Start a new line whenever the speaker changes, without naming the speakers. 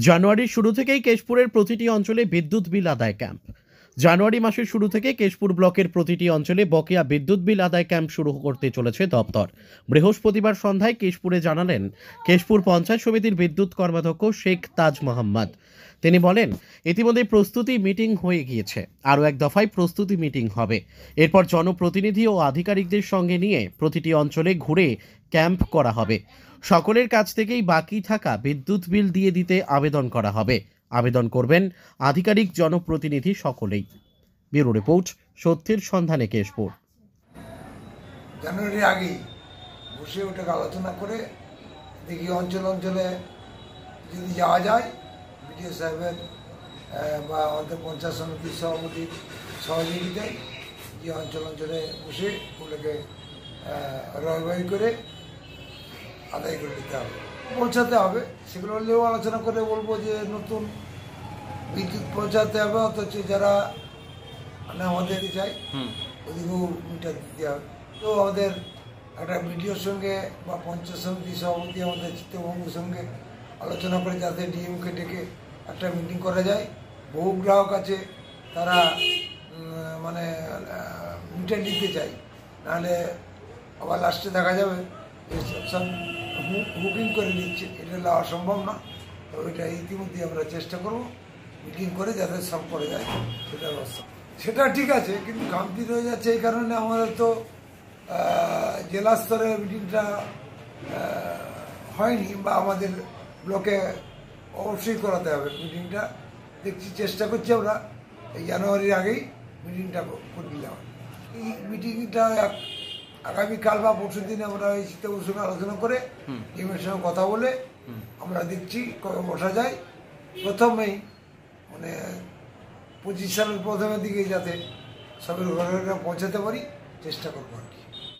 জানুয়ারির শুরু থেকেই কেশপুরের প্রতিটি অঞ্চলে বিদ্যুৎ বিল আদায় ক্যাম্প। জানুয়ারি মাসের শুরু থেকে কেশপুর ব্লকের প্রতিটি অঞ্চলে বকেয়া বিদ্যুৎ বিল আদায় ক্যাম্প শুরু করতে চলেছে দপ্তর। বৃহস্পতিবার সন্ধ্যায় কেশপুরে জানালেন কেশপুর পঞ্চায়েত সমিতির বিদ্যুৎ কর্মাধ্যক্ষ শেখ তাজ মোহাম্মদ। তিনি বলেন, ইতিমধ্যে প্রস্তুতি মিটিং হয়ে গিয়েছে, আরও এক দফায় প্রস্তুতি মিটিং হবে। এরপর জনপ্রতিনিধি ও আধিকারিকদের সঙ্গে নিয়ে প্রতিটি অঞ্চলে ঘুরে ক্যাম্প করা হবে। সকলের কাছ থেকেই বাকি থাকা বিদ্যুৎ বিল দিয়ে দিতে আবেদন করা হবে। আবেদন করবেন আধিকারিক, জনপ্রতিনিধি সকলেই। ব্যুরো রিপোর্ট, সত্যের সন্ধানে কেশপুর।
জানুয়ারির আগেই বসে ওটাকে আলোচনা করে দেখি অঞ্চলে যদি যাওয়া যায়, বিডিও সাহেবের বা আমাদের পঞ্চায়েত সমিতির সভাপতির সহযোগিতায় যে অঞ্চলে বসে ওগুলোকে রয়বাই করে আদায় করে দিতে হবে, পৌঁছাতে হবে। সেগুলো হলেও আলোচনা করে বলবো যে নতুন বিদ্যুৎ পৌঁছাতে হবে, অথচ যারা মানে আমাদের চাই ওদিকেও মিটার দিতে হবে। তো আমাদের একটা বিডিওর সঙ্গে বা পঞ্চায়েত সমিতির সভাপতি আমাদের চিত্তভঙ্গের সঙ্গে আলোচনা করে যাতে ডিএমকে ডেকে একটা মিটিং করা যায়। বহু গ্রাহক আছে, তারা মানে মিটার নিতে চাই, নাহলে আবার লাস্টে দেখা যাবে সব বুকিং করে দিচ্ছে, এটা অসম্ভব না। তো ওইটা ইতিমধ্যে আমরা চেষ্টা করব মিটিং করে যাতে সব করে যায় সেটা ব্যবস্থা। সেটা ঠিক আছে, কিন্তু খামতি রয়ে যাচ্ছে। এই কারণে আমাদের তো জেলা স্তরে মিটিংটা হয়নি, বা আমাদের ব্লকে অবশ্যই করাতে হবে মিটিংটা। দেখছি, চেষ্টা করছি আমরা এই জানুয়ারির আগেই মিটিংটা করে দিলাম। এই মিটিংটা আগামীকাল বা পরশু দিনে আমরা এই চিত্তবাবুর সঙ্গে আলোচনা করে টিমের সঙ্গে কথা বলে আমরা দেখছি কবে বসা যায়। প্রথমেই মানে 25 সালের প্রথমের দিকে যাতে সবের ঘরে ঘরে পৌঁছাতে পারি চেষ্টা করবো আর কি।